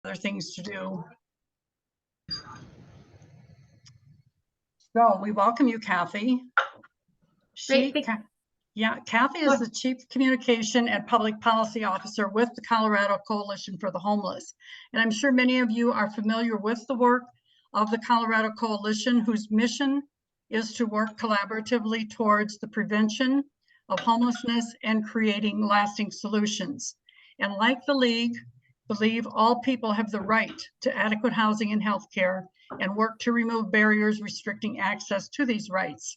other things to do. So we welcome you, Cathy. Cathy is the Chief Communication and Public Policy Officer with the Colorado Coalition for the Homeless. And I'm sure many of you are familiar with the work of the Colorado Coalition, whose mission is to work collaboratively towards the prevention of homelessness and creating lasting solutions. And like the League, believe all people have the right to adequate housing and health care and work to remove barriers restricting access to these rights.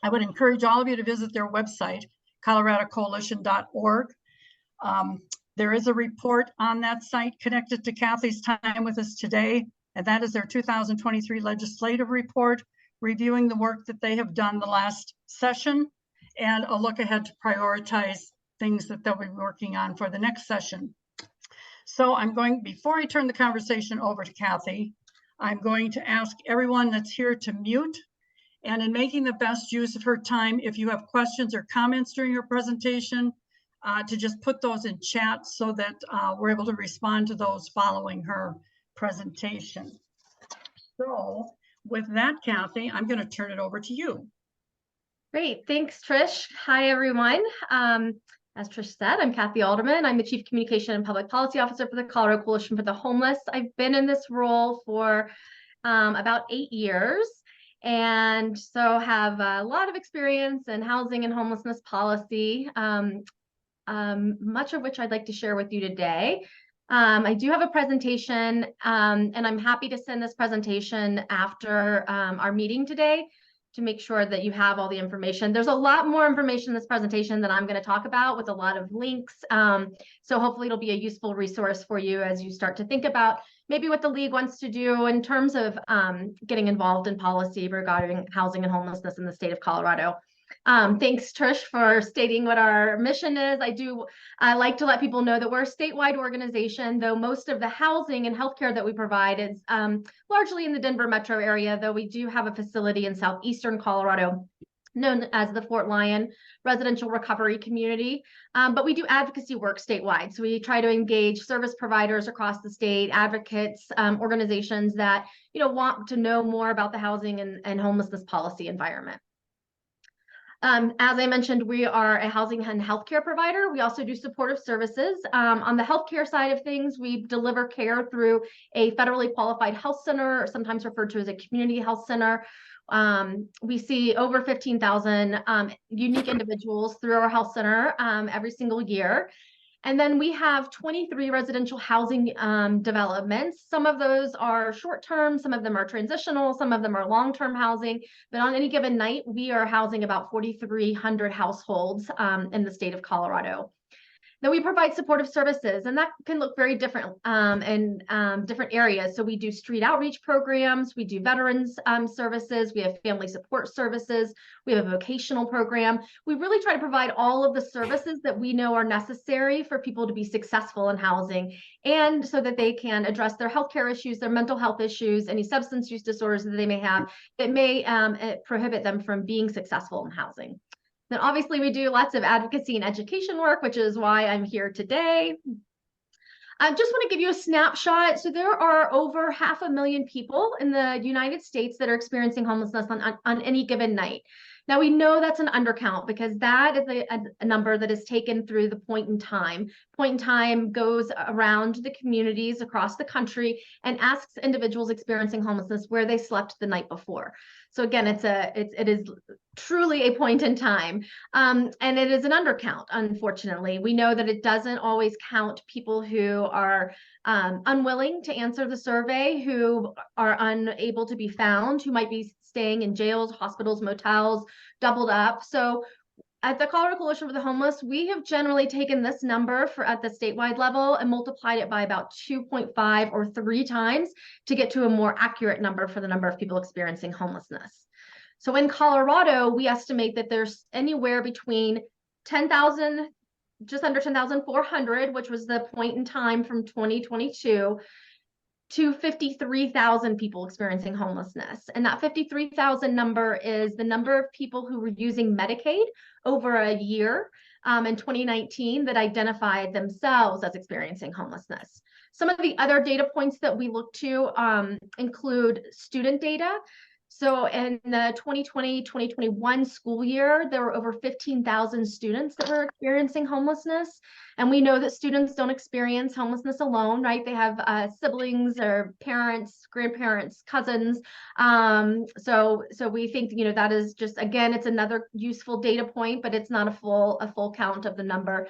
I would encourage all of you to visit their website, coloradocoalition.org. There is a report on that site connected to Cathy's time with us today, and that is their 2023 legislative report, reviewing the work that they have done the last session and a look ahead to prioritize things that they'll be working on for the next session. So before I turn the conversation over to Cathy, I'm going to ask everyone that's here to mute, and in making the best use of her time, if you have questions or comments during your presentation, to just put those in chat so that we're able to respond to those following her presentation. So with that, Cathy, I'm going to turn it over to you. Great, thanks, Trish. Hi, everyone. As Trish said, I'm Cathy Alderman. I'm the Chief Communication and Public Policy Officer for the Colorado Coalition for the Homeless. I've been in this role for about 8 years, and so have a lot of experience in housing and homelessness policy, much of which I'd like to share with you today. I do have a presentation, and I'm happy to send this presentation after our meeting today to make sure that you have all the information. There's a lot more information in this presentation that I'm going to talk about with a lot of links. So hopefully it'll be a useful resource for you as you start to think about maybe what the League wants to do in terms of getting involved in policy regarding housing and homelessness in the state of Colorado. Thanks, Trish, for stating what our mission is. I like to let people know that we're a statewide organization, though most of the housing and healthcare that we provide is largely in the Denver metro area, though we do have a facility in southeastern Colorado known as the Fort Lyon Residential Recovery Community. But we do advocacy work statewide. So we try to engage service providers across the state, advocates, organizations that want to know more about the housing and homelessness policy environment. As I mentioned, we are a housing and healthcare provider. We also do supportive services. On the healthcare side of things, we deliver care through a federally qualified health center, or sometimes referred to as a community health center. We see over 15,000 unique individuals through our health center every single year. And then we have 23 residential housing developments. Some of those are short-term, some of them are transitional, some of them are long-term housing. But on any given night, we are housing about 4,300 households in the state of Colorado. Then we provide supportive services, and that can look very different in different areas. So we do street outreach programs, we do veterans services, we have family support services, we have a vocational program. We really try to provide all of the services that we know are necessary for people to be successful in housing, and so that they can address their healthcare issues, their mental health issues, any substance use disorders that they may have that may prohibit them from being successful in housing. Then obviously we do lots of advocacy and education work, which is why I'm here today. I just want to give you a snapshot. So there are over 500,000 people in the United States that are experiencing homelessness on any given night. Now we know that's an undercount because that is a number that is taken through the point in time. Point in time goes around the communities across the country and asks individuals experiencing homelessness where they slept the night before. So again, it is truly a point in time, and it is an undercount. Unfortunately, we know that it doesn't always count people who are unwilling to answer the survey, who are unable to be found, who might be staying in jails, hospitals, motels, doubled up. So at the Colorado Coalition for the Homeless, we have generally taken this number at the statewide level and multiplied it by about 2.5 or 3 times to get to a more accurate number for the number of people experiencing homelessness. So in Colorado, we estimate that there's anywhere between 10,000, just under 10,400, which was the point in time from 2022, to 53,000 people experiencing homelessness. And that 53,000 number is the number of people who were using Medicaid over a year in 2019 that identified themselves as experiencing homelessness. Some of the other data points that we look to include student data. So in the 2020-2021 school year, there were over 15,000 students that were experiencing homelessness. And we know that students don't experience homelessness alone, right? They have siblings or parents, grandparents, cousins. So we think, you know, that is just, again, it's another useful data point, but it's not a full count of the number.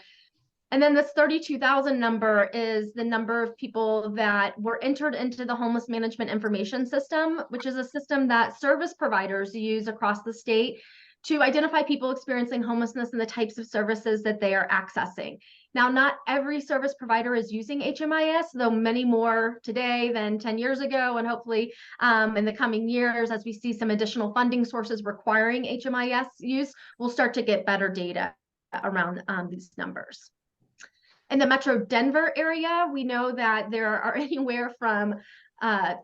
And then this 32,000 number is the number of people that were entered into the Homeless Management Information System, which is a system that service providers use across the state to identify people experiencing homelessness and the types of services that they are accessing. Now, not every service provider is using HMIS, though many more today than 10 years ago, and hopefully in the coming years, as we see some additional funding sources requiring HMIS use, we'll start to get better data around these numbers. In the Metro Denver area, we know that there are anywhere from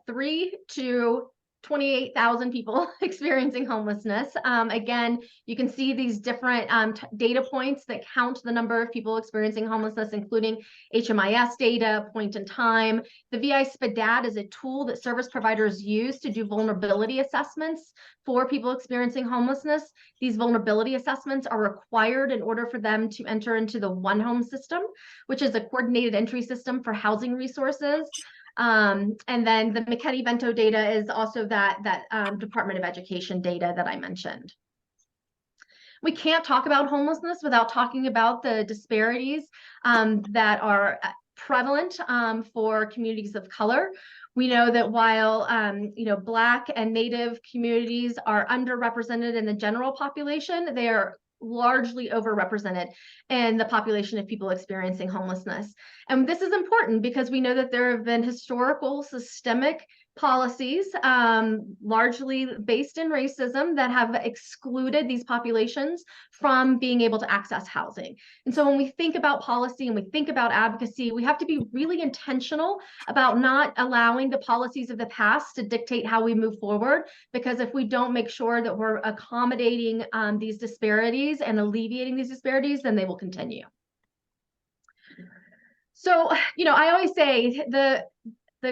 3 to 28,000 people experiencing homelessness. Again, you can see these different data points that count the number of people experiencing homelessness, including HMIS data, point in time. The VI SPDAT is a tool that service providers use to do vulnerability assessments for people experiencing homelessness. These vulnerability assessments are required in order for them to enter into the One Home system, which is a coordinated entry system for housing resources. And then the McKinney-Vento data is also that Department of Education data that I mentioned. We can't talk about homelessness without talking about the disparities that are prevalent for communities of color. We know that while you know, Black and Native communities are underrepresented in the general population, they are largely overrepresented in the population of people experiencing homelessness. And this is important because we know that there have been historical systemic policies, largely based in racism, that have excluded these populations from being able to access housing. And so when we think about policy and we think about advocacy, we have to be really intentional about not allowing the policies of the past to dictate how we move forward, because if we don't make sure that we're accommodating these disparities and alleviating these disparities, then they will continue. So, you know, I always say the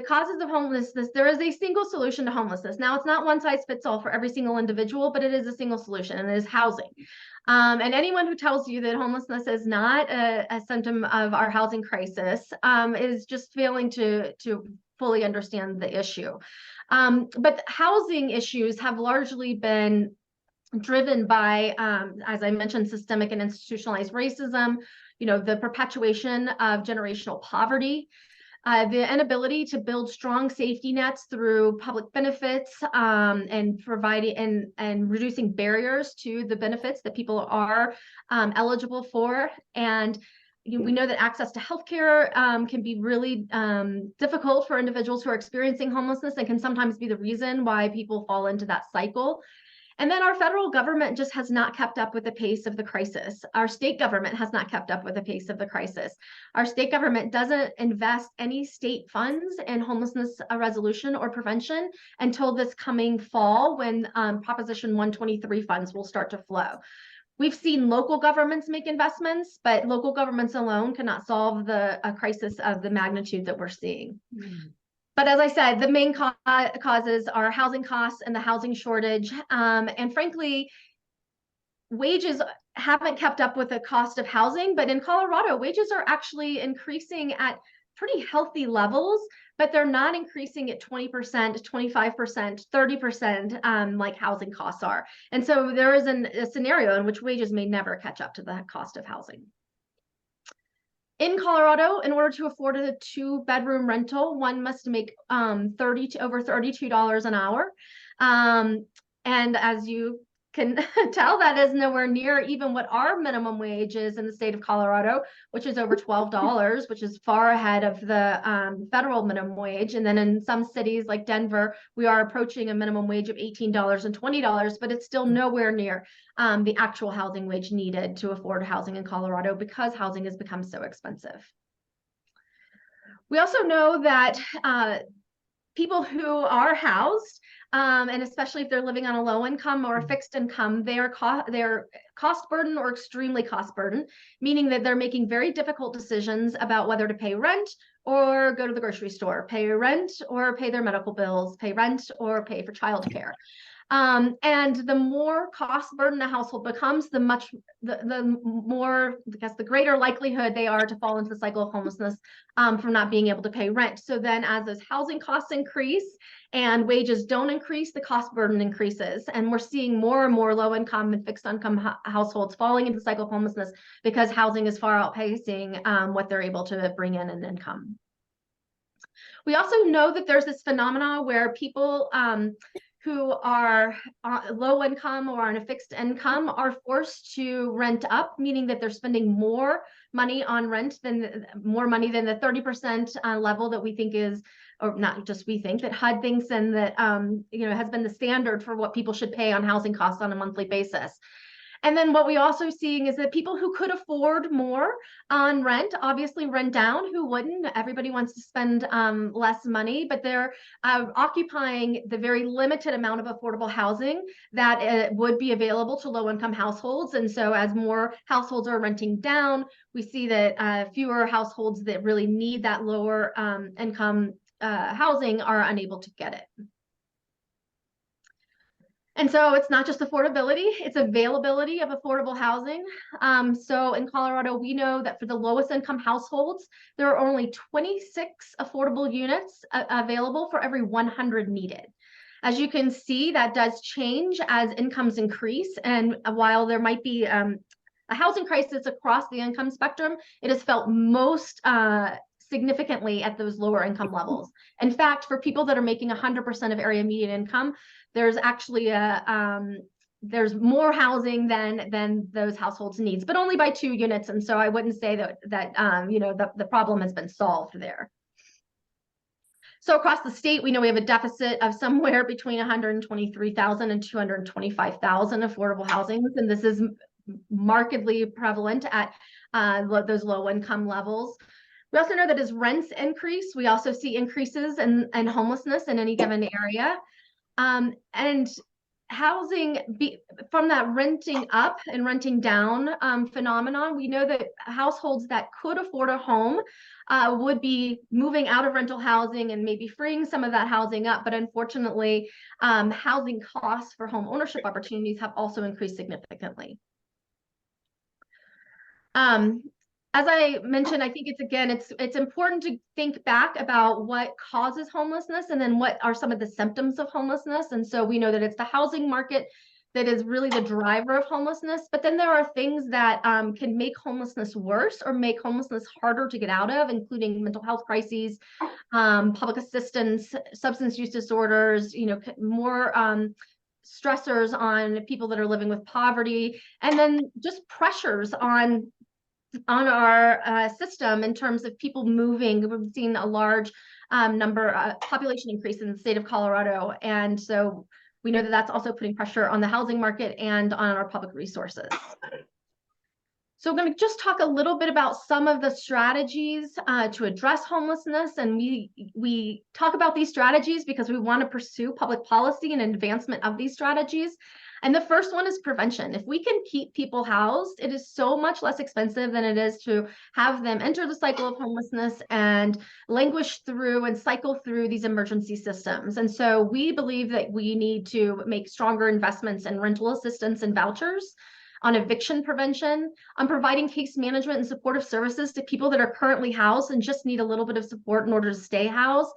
causes of homelessness, there is a single solution to homelessness. Now, it's not one size fits all for every single individual, but it is a single solution, and it is housing. And anyone who tells you that homelessness is not a symptom of our housing crisis is just failing to fully understand the issue. But housing issues have largely been driven by, as I mentioned, systemic and institutionalized racism, you know, the perpetuation of generational poverty, the inability to build strong safety nets through public benefits and providing and reducing barriers to the benefits that people are eligible for. And we know that access to healthcare can be really difficult for individuals who are experiencing homelessness, and can sometimes be the reason why people fall into that cycle. And then our federal government just has not kept up with the pace of the crisis. Our state government has not kept up with the pace of the crisis. Our state government doesn't invest any state funds in homelessness resolution or prevention until this coming fall, when Proposition 123 funds will start to flow. We've seen local governments make investments, but local governments alone cannot solve the crisis of the magnitude that we're seeing. But as I said, the main causes are housing costs and the housing shortage. And frankly, wages haven't kept up with the cost of housing, but in Colorado, wages are actually increasing at pretty healthy levels, but they're not increasing at 20%, 25%, 30% like housing costs are. And so there is a scenario in which wages may never catch up to the cost of housing. In Colorado, in order to afford a 2-bedroom rental, one must make over $32 an hour. And as you can tell, that is nowhere near even what our minimum wage is in the state of Colorado, which is over $12, which is far ahead of the federal minimum wage. And then in some cities like Denver, we are approaching a minimum wage of $18 and $20, but it's still nowhere near the actual housing wage needed to afford housing in Colorado, because housing has become so expensive. We also know that people who are housed, and especially if they're living on a low income or a fixed income, they're cost burden or extremely cost burden, meaning that they're making very difficult decisions about whether to pay rent or go to the grocery store, pay rent or pay their medical bills, pay rent or pay for childcare. And the more cost burden a household becomes, the more, I guess, the greater likelihood they are to fall into the cycle of homelessness from not being able to pay rent. So then as those housing costs increase and wages don't increase, the cost burden increases. And we're seeing more and more low income and fixed income households falling into the cycle of homelessness because housing is far outpacing what they're able to bring in income. We also know that there's this phenomena where people who are low income or on a fixed income are forced to rent up, meaning that they're spending more money on rent than the 30% level that we think is, or not just we think, that HUD thinks, and that has been the standard for what people should pay on housing costs on a monthly basis. And then what we also seeing is that people who could afford more on rent, obviously rent down. Who wouldn't? Everybody wants to spend less money, but they're occupying the very limited amount of affordable housing that would be available to low-income households. And so as more households are renting down, we see that fewer households that really need that lower income housing are unable to get it. And so it's not just affordability, it's availability of affordable housing. So in Colorado, we know that for the lowest income households, there are only 26 affordable units available for every 100 needed. As you can see, that does change as incomes increase. And while there might be a housing crisis across the income spectrum, it is felt most significantly at those lower income levels. In fact, for people that are making 100% of area median income, there's actually there's more housing than those households needs, but only by 2 units. And so I wouldn't say that the problem has been solved there. So across the state, we know we have a deficit of somewhere between 123,000 and 225,000 affordable housings, and this is markedly prevalent at those low income levels. We also know that as rents increase, we also see increases in homelessness in any given area. And housing, from that renting up and renting down phenomenon, we know that households that could afford a home would be moving out of rental housing and maybe freeing some of that housing up. But unfortunately, housing costs for home ownership opportunities have also increased significantly. As I mentioned, I think it's important to think back about what causes homelessness and then what are some of the symptoms of homelessness. And so we know that it's the housing market that is really the driver of homelessness, but then there are things that can make homelessness worse or make homelessness harder to get out of, including mental health crises, public assistance, substance use disorders, more stressors on people that are living with poverty, and then just pressures on our system in terms of people moving. We've seen a large population increase in the state of Colorado. And so we know that that's also putting pressure on the housing market and on our public resources. So I'm going to just talk a little bit about some of the strategies to address homelessness. And we talk about these strategies because we want to pursue public policy and advancement of these strategies. And the first one is prevention. If we can keep people housed, it is so much less expensive than it is to have them enter the cycle of homelessness and languish through and cycle through these emergency systems. And so we believe that we need to make stronger investments in rental assistance and vouchers, on eviction prevention, on providing case management and supportive services to people that are currently housed and just need a little bit of support in order to stay housed.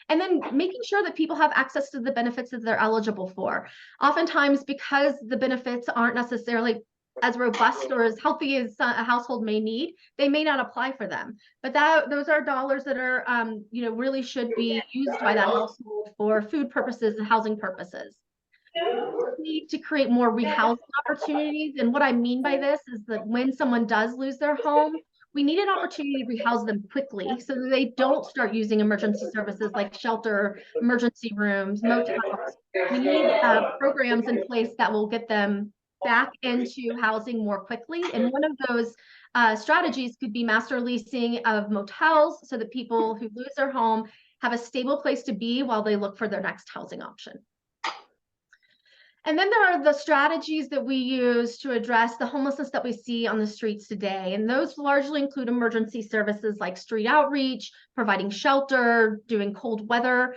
And then making sure that people have access to the benefits that they're eligible for. Oftentimes, because the benefits aren't necessarily as robust or as healthy as a household may need, they may not apply for them. But those are dollars that are, really should be used by that household for food purposes and housing purposes. We need to create more rehousing opportunities. And what I mean by this is that when someone does lose their home, we need an opportunity to rehouse them quickly so that they don't start using emergency services like shelter, emergency rooms, motels. We need programs in place that will get them back into housing more quickly. And one of those strategies could be master leasing of motels so that people who lose their home have a stable place to be while they look for their next housing option. And then there are the strategies that we use to address the homelessness that we see on the streets today. And those largely include emergency services like street outreach, providing shelter, doing cold weather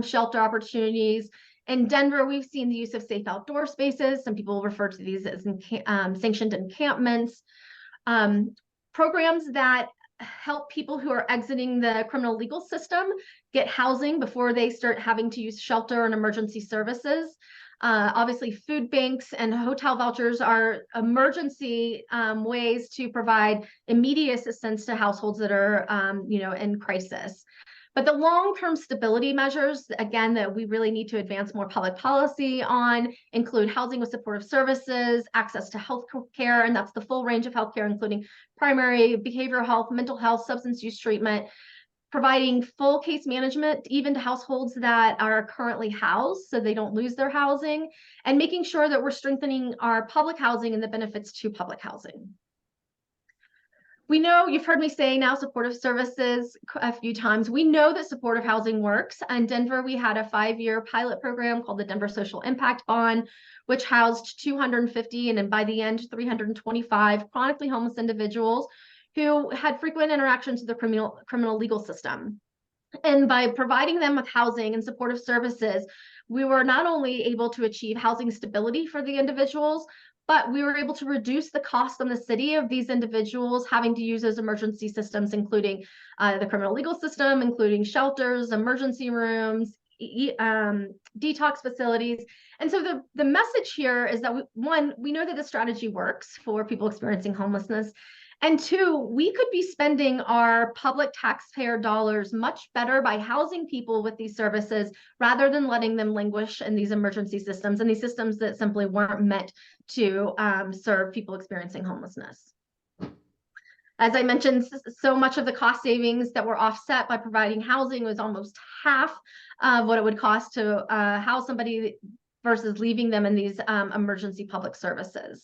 shelter opportunities. In Denver, we've seen the use of safe outdoor spaces. Some people refer to these as sanctioned encampments. Programs that help people who are exiting the criminal legal system get housing before they start having to use shelter and emergency services. Obviously, food banks and hotel vouchers are emergency ways to provide immediate assistance to households that are, in crisis. But the long-term stability measures, again, that we really need to advance more public policy on include housing with supportive services, access to health care, and that's the full range of healthcare, including primary behavioral health, mental health, substance use treatment, providing full case management even to households that are currently housed so they don't lose their housing, and making sure that we're strengthening our public housing and the benefits to public housing. We know, you've heard me say now supportive services a few times. We know that supportive housing works. In Denver, we had a 5-year pilot program called the Denver Social Impact Bond, which housed 250 and then by the end 325 chronically homeless individuals who had frequent interactions with the criminal legal system. And by providing them with housing and supportive services, we were not only able to achieve housing stability for the individuals, but we were able to reduce the cost on the city of these individuals having to use those emergency systems, including the criminal legal system, including shelters, emergency rooms, detox facilities. And so the message here is that we know that the strategy works for people experiencing homelessness. And 2, we could be spending our public taxpayer dollars much better by housing people with these services rather than letting them languish in these emergency systems and these systems that simply weren't meant to serve people experiencing homelessness. As I mentioned, so much of the cost savings that were offset by providing housing was almost half of what it would cost to house somebody versus leaving them in these emergency public services.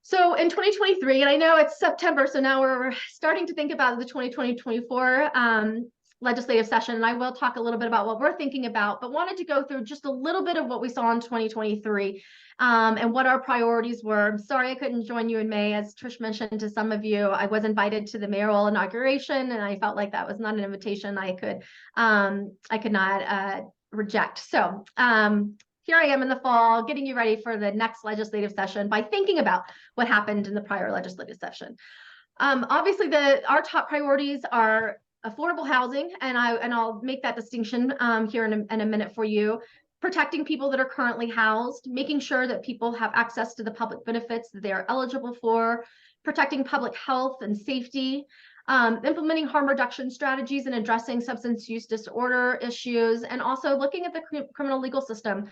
So in 2023, and I know it's September, so now we're starting to think about the 2020-24 legislative session, and I will talk a little bit about what we're thinking about, but wanted to go through just a little bit of what we saw in 2023 and what our priorities were. I'm sorry I couldn't join you in May. As Trish mentioned to some of you, I was invited to the mayoral inauguration, and I felt like that was not an invitation I could not reject. So here I am in the fall, getting you ready for the next legislative session by thinking about what happened in the prior legislative session. Obviously, our top priorities are affordable housing, and I'll make that distinction here in a minute for you. Protecting people that are currently housed, making sure that people have access to the public benefits that they are eligible for, protecting public health and safety, implementing harm reduction strategies and addressing substance use disorder issues, and also looking at the criminal legal system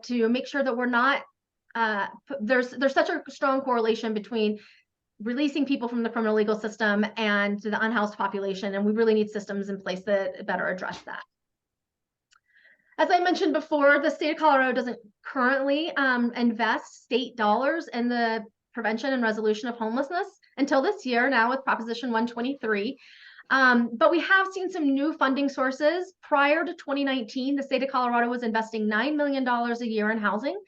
to make sure that we're not, there's such a strong correlation between releasing people from the criminal legal system and the unhoused population, and we really need systems in place that better address that. As I mentioned before, the state of Colorado doesn't currently invest state dollars in the prevention and resolution of homelessness until this year, now with Proposition 123. But we have seen some new funding sources. Prior to 2019, the state of Colorado was investing $9 million a year in housing,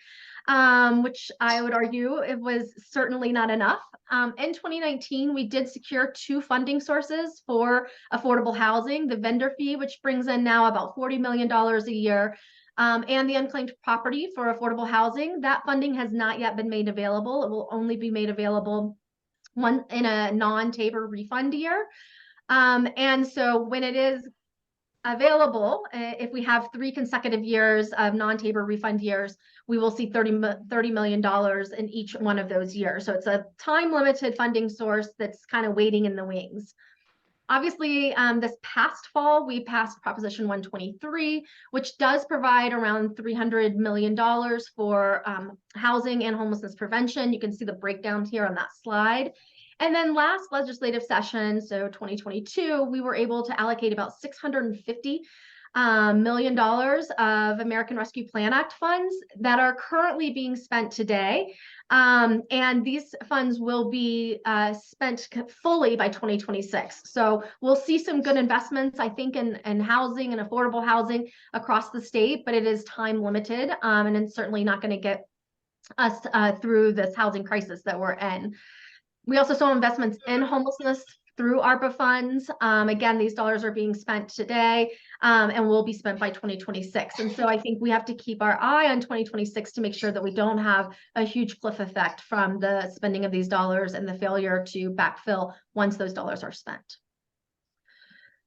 which I would argue it was certainly not enough. In 2019, we did secure 2 funding sources for affordable housing, the vendor fee, which brings in now about $40 million a year, and the unclaimed property for affordable housing. That funding has not yet been made available. It will only be made available in a non-TABOR refund year. And so when it is available, if we have 3 consecutive years of non-TABOR refund years, we will see $30 million in each one of those years. So it's a time-limited funding source that's kind of waiting in the wings. Obviously, this past fall, we passed Proposition 123, which does provide around $300 million for housing and homelessness prevention. You can see the breakdown here on that slide. And then last legislative session, so 2022, we were able to allocate about $650 million of American Rescue Plan Act funds that are currently being spent today. And these funds will be spent fully by 2026. So we'll see some good investments, I think, in housing and affordable housing across the state, but it is time limited, and it's certainly not going to get us through this housing crisis that we're in. We also saw investments in homelessness through ARPA funds. Again, these dollars are being spent today and will be spent by 2026. And so I think we have to keep our eye on 2026 to make sure that we don't have a huge cliff effect from the spending of these dollars and the failure to backfill once those dollars are spent.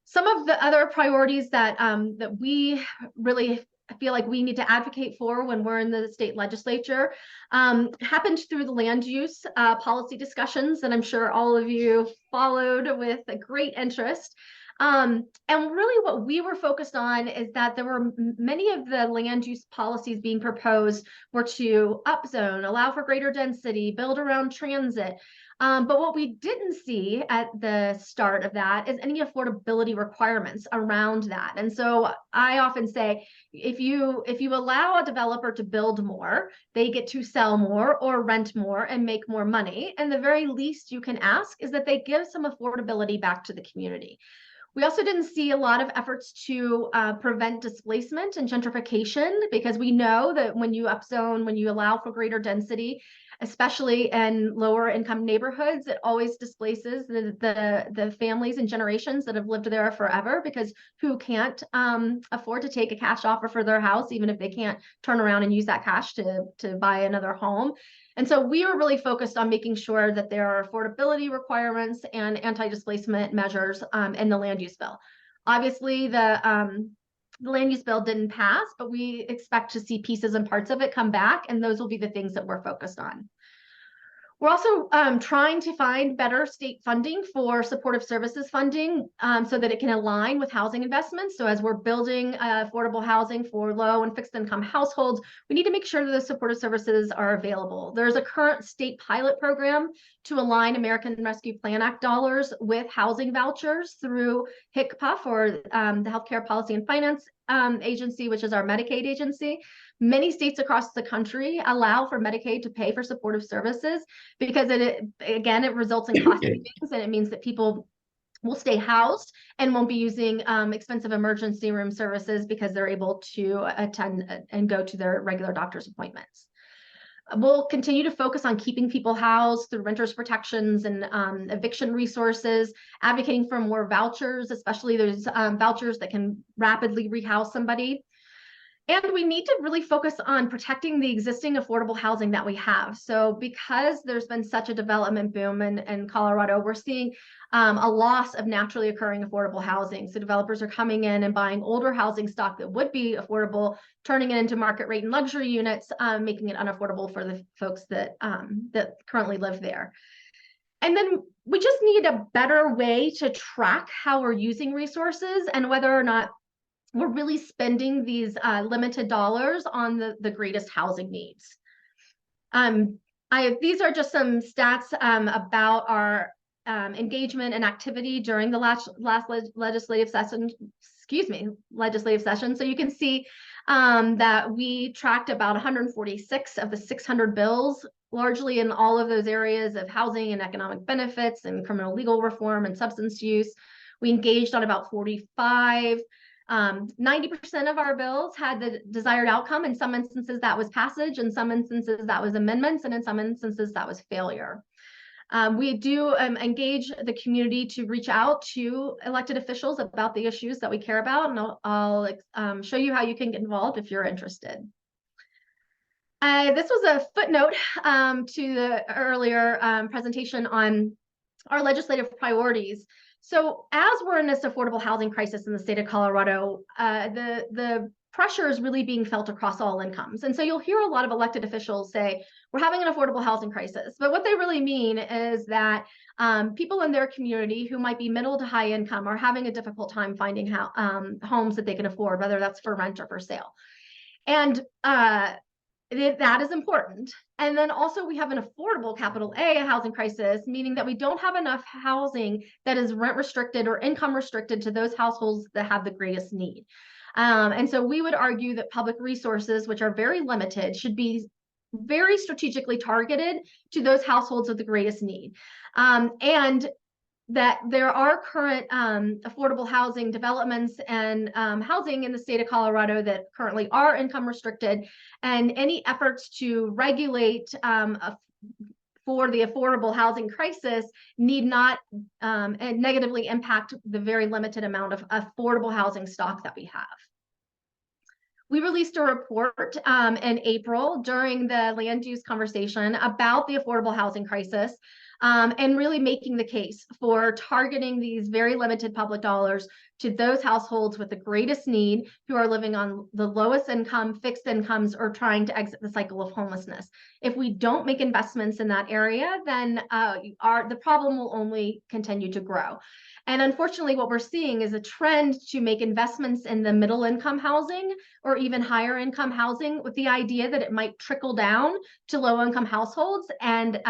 Some of the other priorities that that we really feel like we need to advocate for when we're in the state legislature happened through the land use policy discussions that I'm sure all of you followed with a great interest. And really what we were focused on is that there were many of the land use policies being proposed were to upzone, allow for greater density, build around transit. But what we didn't see at the start of that is any affordability requirements around that. And so I often say, if you allow a developer to build more, they get to sell more or rent more and make more money. And the very least you can ask is that they give some affordability back to the community. We also didn't see a lot of efforts to prevent displacement and gentrification, because we know that when you upzone, when you allow for greater density, especially in lower income neighborhoods, it always displaces the families and generations that have lived there forever, because who can't afford to take a cash offer for their house, even if they can't turn around and use that cash to buy another home. And so we are really focused on making sure that there are affordability requirements and anti-displacement measures in the land use bill. Obviously, the land use bill didn't pass, but we expect to see pieces and parts of it come back, and those will be the things that we're focused on. We're also trying to find better state funding for supportive services funding so that it can align with housing investments. So as we're building affordable housing for low and fixed income households, we need to make sure that the supportive services are available. There's a current state pilot program to align American Rescue Plan Act dollars with housing vouchers through HCPF, or the Healthcare Policy and Finance Agency, which is our Medicaid agency. Many states across the country allow for Medicaid to pay for supportive services because it results in cost savings, and it means that people will stay housed and won't be using expensive emergency room services because they're able to attend and go to their regular doctor's appointments. We'll continue to focus on keeping people housed through renters protections and eviction resources, advocating for more vouchers, especially those vouchers that can rapidly rehouse somebody. And we need to really focus on protecting the existing affordable housing that we have. So because there's been such a development boom in Colorado, we're seeing a loss of naturally occurring affordable housing. So developers are coming in and buying older housing stock that would be affordable, turning it into market rate and luxury units, making it unaffordable for the folks that currently live there. And then we just need a better way to track how we're using resources and whether or not we're really spending these limited dollars on the greatest housing needs. These are just some stats about our engagement and activity during the last legislative session. Legislative session. So you can see that we tracked about 146 of the 600 bills, largely in all of those areas of housing and economic benefits and criminal legal reform and substance use. We engaged on about 45. 90% of our bills had the desired outcome. In some instances, that was passage. In some instances, that was amendments. And in some instances, that was failure. We do engage the community to reach out to elected officials about the issues that we care about. And I'll show you how you can get involved if you're interested. This was a footnote to the earlier presentation on our legislative priorities. So as we're in this affordable housing crisis in the state of Colorado, the pressure is really being felt across all incomes. And so you'll hear a lot of elected officials say, we're having an affordable housing crisis. But what they really mean is that people in their community who might be middle to high income are having a difficult time finding homes that they can afford, whether that's for rent or for sale. And that is important. And then also we have an affordable, capital A, housing crisis, meaning that we don't have enough housing that is rent restricted or income restricted to those households that have the greatest need. And so we would argue that public resources, which are very limited, should be very strategically targeted to those households with the greatest need. And that there are current affordable housing developments and housing in the state of Colorado that currently are income restricted, and any efforts to regulate for the affordable housing crisis need not negatively impact the very limited amount of affordable housing stock that we have. We released a report in April during the land use conversation about the affordable housing crisis, and really making the case for targeting these very limited public dollars to those households with the greatest need, who are living on the lowest income, fixed incomes, or trying to exit the cycle of homelessness. If we don't make investments in that area, then the problem will only continue to grow. And unfortunately, what we're seeing is a trend to make investments in the middle income housing or even higher income housing, with the idea that it might trickle down to low income households. And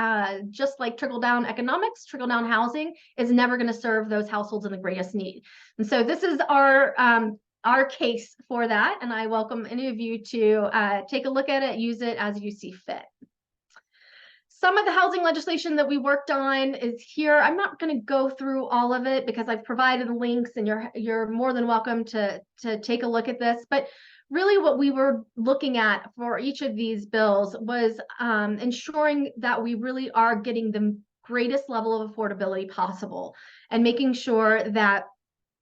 just like trickle down economics, trickle down housing is never going to serve those households in the greatest need. And so this is our case for that. And I welcome any of you to take a look at it, use it as you see fit. Some of the housing legislation that we worked on is here. I'm not going to go through all of it because I've provided links, and you're more than welcome to take a look at this. But really what we were looking at for each of these bills was ensuring that we really are getting the greatest level of affordability possible, and making sure that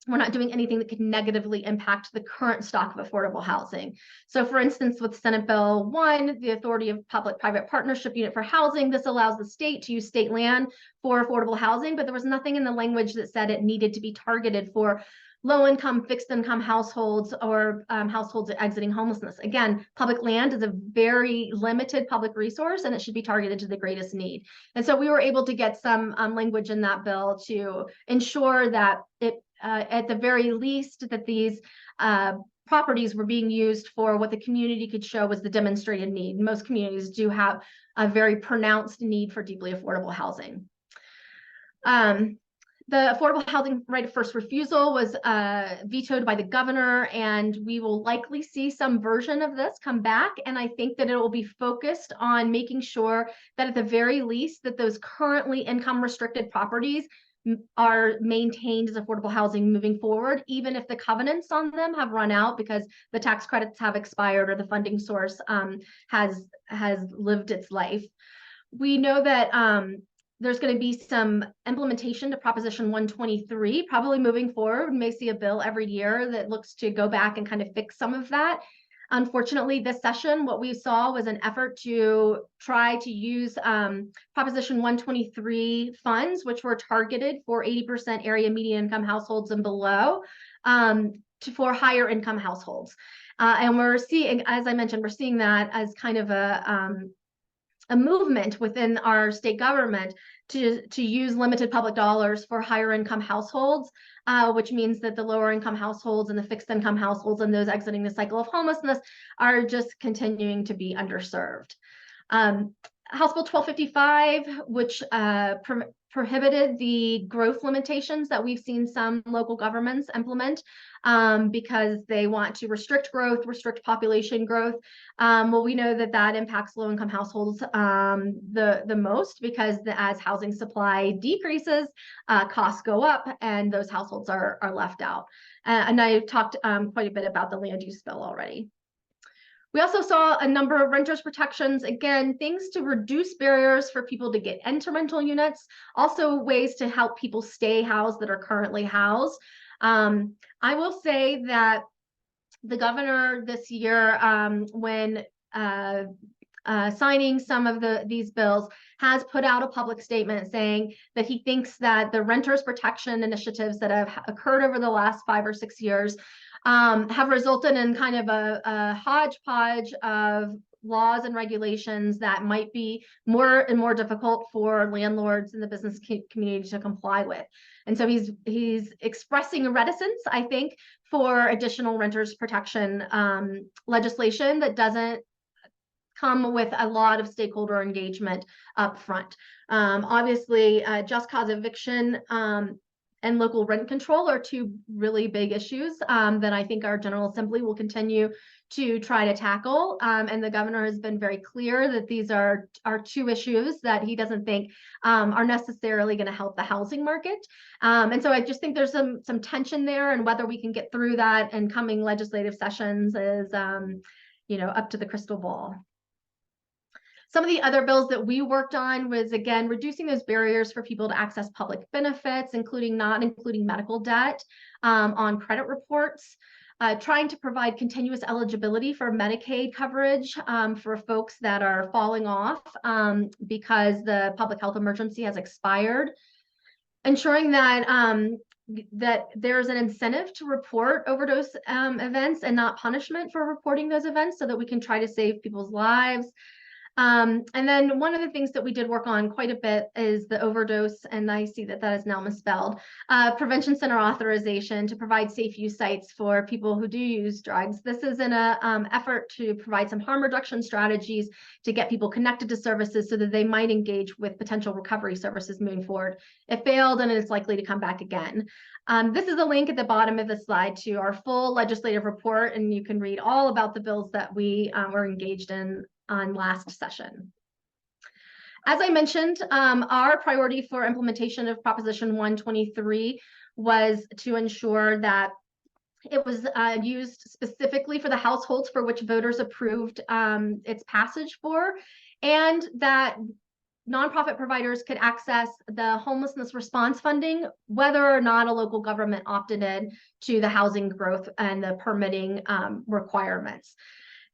we're not doing anything that could negatively impact the current stock of affordable housing. So for instance, with Senate Bill 1, the Authority of Public-Private Partnership Unit for Housing, this allows the state to use state land for affordable housing, but there was nothing in the language that said it needed to be targeted for low-income, fixed-income households or households exiting homelessness. Again, public land is a very limited public resource, and it should be targeted to the greatest need. And so we were able to get some language in that bill to ensure that it at the very least, that these properties were being used for what the community could show was the demonstrated need. Most communities do have a very pronounced need for deeply affordable housing. The affordable housing right of first refusal was vetoed by the governor, and we will likely see some version of this come back. And I think that it will be focused on making sure that at the very least that those currently income restricted properties are maintained as affordable housing moving forward, even if the covenants on them have run out because the tax credits have expired or the funding source has lived its life. We know that there's going to be some implementation to Proposition 123, probably moving forward. We may see a bill every year that looks to go back and kind of fix some of that. Unfortunately, this session, what we saw was an effort to try to use Proposition 123 funds, which were targeted for 80% area median income households and below, for higher income households. And we're seeing, as I mentioned, we're seeing that as kind of a movement within our state government to use limited public dollars for higher income households, which means that the lower income households and the fixed income households and those exiting the cycle of homelessness are just continuing to be underserved. House Bill 1255, which prohibited the growth limitations that we've seen some local governments implement because they want to restrict growth, restrict population growth. Well, we know that that impacts low-income households the most because as housing supply decreases, costs go up and those households are left out. And I talked quite a bit about the land use bill already. We also saw a number of renters protections, again, things to reduce barriers for people to get into rental units, also ways to help people stay housed that are currently housed. I will say that the governor this year, when signing some of these bills, has put out a public statement saying that he thinks that the renters protection initiatives that have occurred over the last 5 or 6 years have resulted in kind of a hodgepodge of laws and regulations that might be more and more difficult for landlords in the business community to comply with. And so he's expressing a reticence, I think, for additional renters protection legislation that doesn't come with a lot of stakeholder engagement up front. Obviously, just cause eviction and local rent control are two really big issues that I think our General Assembly will continue to try to tackle. And the governor has been very clear that these are two issues that he doesn't think are necessarily going to help the housing market. And so I just think there's some tension there, and whether we can get through that in coming legislative sessions is, up to the crystal ball. Some of the other bills that we worked on was, again, reducing those barriers for people to access public benefits, including not including medical debt on credit reports, trying to provide continuous eligibility for Medicaid coverage for folks that are falling off because the public health emergency has expired, ensuring that that there's an incentive to report overdose events and not punishment for reporting those events, so that we can try to save people's lives. And then one of the things that we did work on quite a bit is the overdose, and I see that that is now misspelled, prevention center authorization to provide safe use sites for people who do use drugs. This is in an effort to provide some harm reduction strategies to get people connected to services so that they might engage with potential recovery services moving forward. It failed, and it's likely to come back again. This is a link at the bottom of the slide to our full legislative report, and you can read all about the bills that we were engaged in on last session. As I mentioned, our priority for implementation of Proposition 123 was to ensure that it was used specifically for the households for which voters approved its passage for, and that nonprofit providers could access the homelessness response funding, whether or not a local government opted in to the housing growth and the permitting requirements.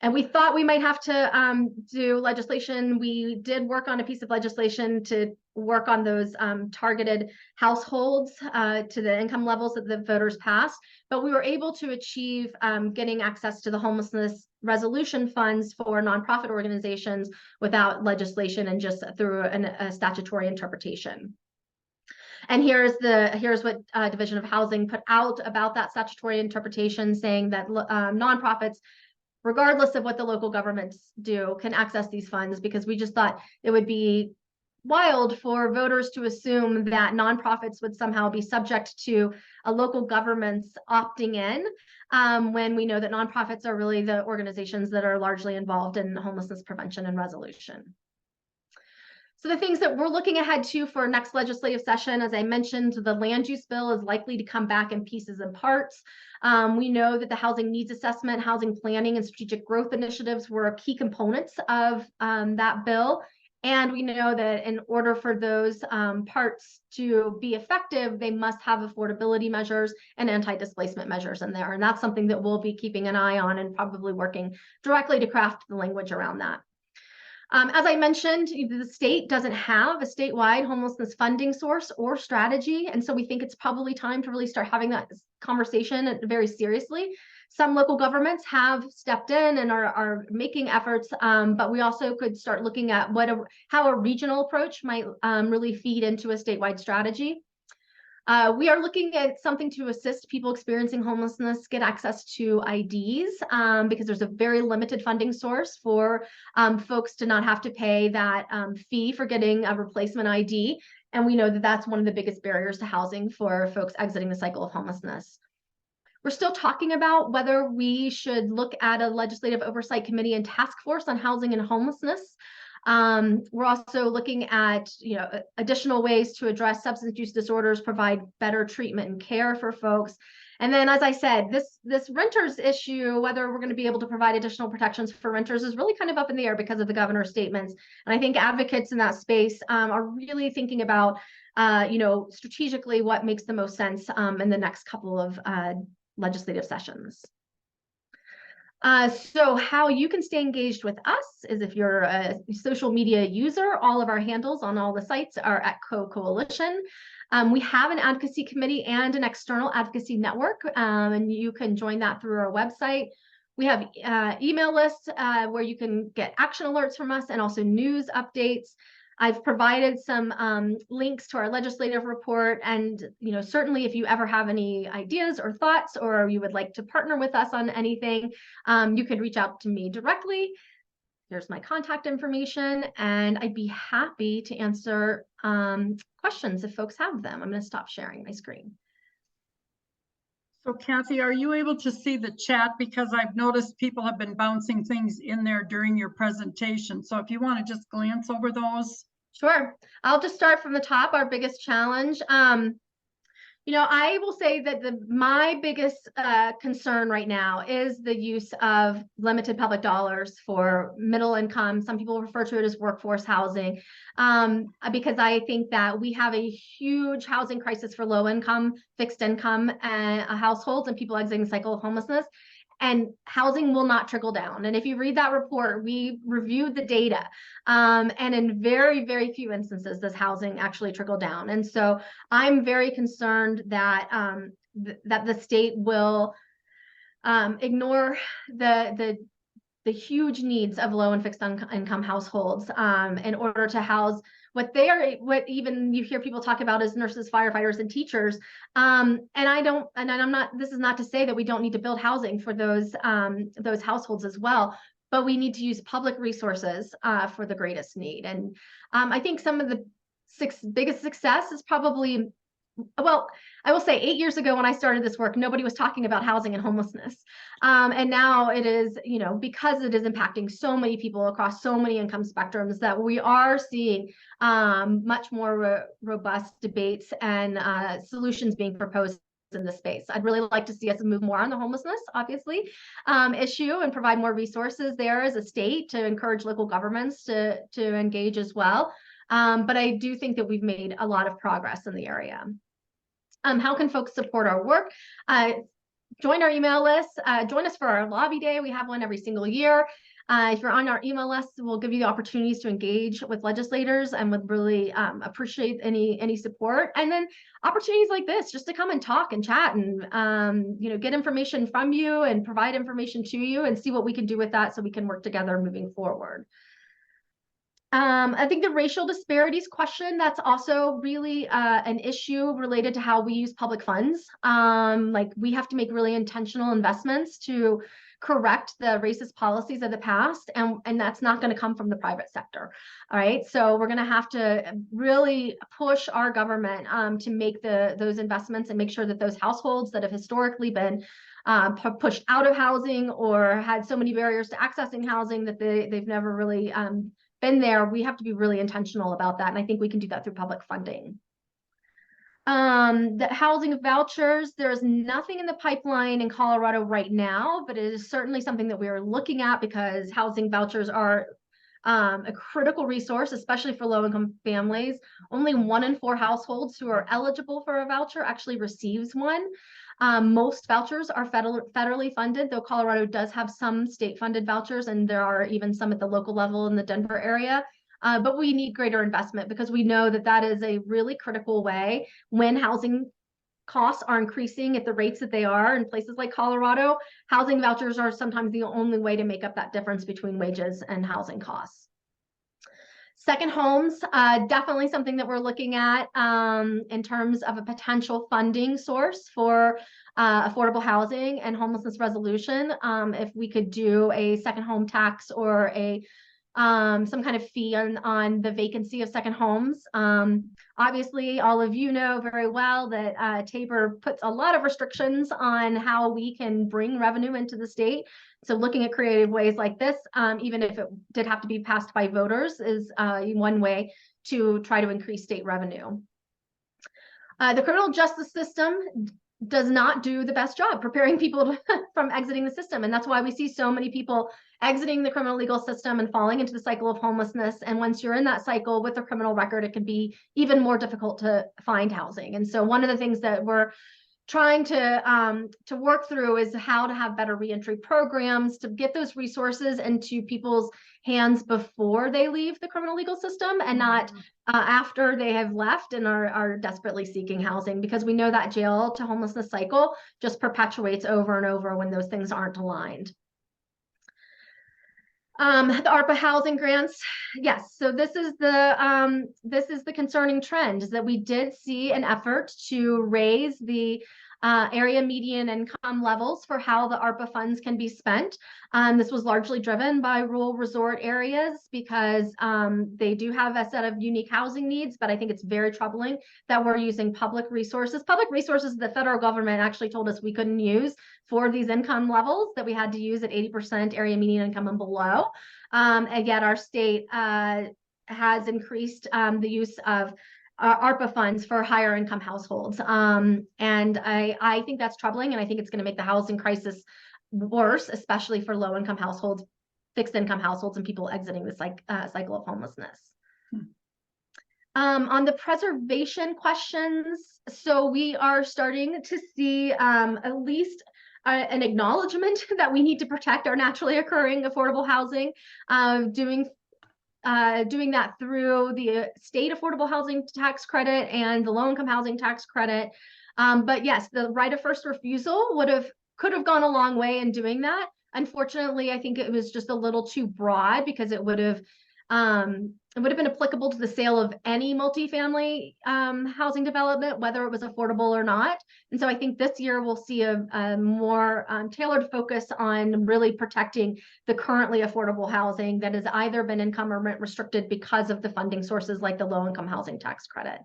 And we thought we might have to do legislation. We did work on a piece of legislation to work on those targeted households to the income levels that the voters passed, but we were able to achieve getting access to the homelessness resolution funds for nonprofit organizations without legislation and just through a statutory interpretation. And here's what Division of Housing put out about that statutory interpretation, saying that nonprofits, regardless of what the local governments do, can access these funds, because we just thought it would be wild for voters to assume that nonprofits would somehow be subject to a local government's opting in, when we know that nonprofits are really the organizations that are largely involved in homelessness prevention and resolution. So the things that we're looking ahead to for next legislative session, as I mentioned, the land use bill is likely to come back in pieces and parts. We know that the housing needs assessment, housing planning, and strategic growth initiatives were key components of that bill. And we know that in order for those parts to be effective, they must have affordability measures and anti-displacement measures in there. And that's something that we'll be keeping an eye on and probably working directly to craft the language around that. As I mentioned, the state doesn't have a statewide homelessness funding source or strategy. And so we think it's probably time to really start having that conversation very seriously. Some local governments have stepped in and are making efforts, but we also could start looking at how a regional approach might really feed into a statewide strategy. We are looking at something to assist people experiencing homelessness get access to IDs, because there's a very limited funding source for folks to not have to pay that fee for getting a replacement ID. And we know that that's one of the biggest barriers to housing for folks exiting the cycle of homelessness. We're still talking about whether we should look at a legislative oversight committee and task force on housing and homelessness. We're also looking at additional ways to address substance use disorders, provide better treatment and care for folks. And then, as I said, this renters issue, whether we're going to be able to provide additional protections for renters, is really kind of up in the air because of the governor's statements. And I think advocates in that space are really thinking about strategically what makes the most sense in the next couple of legislative sessions. So how you can stay engaged with us is if you're a social media user. All of our handles on all the sites are at Co-Coalition. We have an advocacy committee and an external advocacy network, and you can join that through our website. We have email lists where you can get action alerts from us and also news updates. I've provided some links to our legislative report, and certainly if you ever have any ideas or thoughts, or you would like to partner with us on anything, you can reach out to me directly. Here's my contact information, and I'd be happy to answer questions if folks have them. I'm going to stop sharing my screen. So Cathy, are you able to see the chat? Because I've noticed people have been bouncing things in there during your presentation. So if you want to just glance over those. Sure. I'll just start from the top, our biggest challenge. You know, I will say that my biggest concern right now is the use of limited public dollars for middle income. Some people refer to it as workforce housing, because I think that we have a huge housing crisis for low income, fixed income households and people exiting the cycle of homelessness. And housing will not trickle down. And if you read that report, we reviewed the data, and in very, very few instances does housing actually trickle down. And so I'm very concerned that that the state will ignore the huge needs of low and fixed income households in order to house what even you hear people talk about as nurses, firefighters, and teachers. And I'm not, this is not to say that we don't need to build housing for those households as well, but we need to use public resources for the greatest need. And I think some of the biggest success is probably, well, I will say 8 years ago when I started this work, nobody was talking about housing and homelessness. And now it is, you know, because it is impacting so many people across so many income spectrums, that we are seeing much more robust debates and solutions being proposed in this space. I'd really like to see us move more on the homelessness, obviously, issue, and provide more resources there as a state to encourage local governments to engage as well. But I do think that we've made a lot of progress in the area. How can folks support our work? Join our email list. Join us for our lobby day. We have one every single year. If you're on our email list, we'll give you the opportunities to engage with legislators, and would really appreciate any support. And then opportunities like this, just to come and talk and chat and you know, get information from you and provide information to you and see what we can do with that so we can work together moving forward. I think the racial disparities question, that's also really an issue related to how we use public funds. Like, we have to make really intentional investments to correct the racist policies of the past, and that's not going to come from the private sector. All right, so we're going to have to really push our government to make those investments and make sure that those households that have historically been pushed out of housing or had so many barriers to accessing housing that they've never really been there, we have to be really intentional about that. And I think we can do that through public funding. The housing vouchers, there's nothing in the pipeline in Colorado right now, but it is certainly something that we are looking at, because housing vouchers are a critical resource, especially for low-income families. Only 1 in 4 households who are eligible for a voucher actually receives one. Most vouchers are federally funded, though Colorado does have some state-funded vouchers, and there are even some at the local level in the Denver area. But we need greater investment, because we know that that is a really critical way when housing costs are increasing at the rates that they are in places like Colorado. Housing vouchers are sometimes the only way to make up that difference between wages and housing costs. Second homes, definitely something that we're looking at in terms of a potential funding source for affordable housing and homelessness resolution. If we could do a second home tax or a some kind of fee on the vacancy of second homes. Obviously, all of you know very well that Tabor puts a lot of restrictions on how we can bring revenue into the state. So looking at creative ways like this, even if it did have to be passed by voters, is one way to try to increase state revenue. The criminal justice system does not do the best job preparing people from exiting the system. And that's why we see so many people exiting the criminal legal system and falling into the cycle of homelessness. And once you're in that cycle with a criminal record, it can be even more difficult to find housing. And so one of the things that we're trying to work through is how to have better reentry programs to get those resources into people's hands before they leave the criminal legal system, and not after they have left and are desperately seeking housing, because we know that jail to homelessness cycle just perpetuates over and over when those things aren't aligned. The ARPA housing grants, yes. So this is the concerning trend, is that we did see an effort to raise the area median income levels for how the ARPA funds can be spent. This was largely driven by rural resort areas because they do have a set of unique housing needs, but I think it's very troubling that we're using public resources the federal government actually told us we couldn't use for these income levels, that we had to use at 80% area median income and below. And yet our state has increased the use of ARPA funds for higher income households. And I think that's troubling, and I think it's going to make the housing crisis worse, especially for low income households, fixed income households, and people exiting the cycle of homelessness. On the preservation questions, so we are starting to see at least an acknowledgement that we need to protect our naturally occurring affordable housing, doing that through the state affordable housing tax credit and the low income housing tax credit. But yes, the right of first refusal could have gone a long way in doing that. Unfortunately, I think it was just a little too broad, because it would have been applicable to the sale of any multifamily housing development, whether it was affordable or not. And so I think this year we'll see a more tailored focus on really protecting the currently affordable housing that has either been income or rent restricted because of the funding sources like the low income housing tax credit.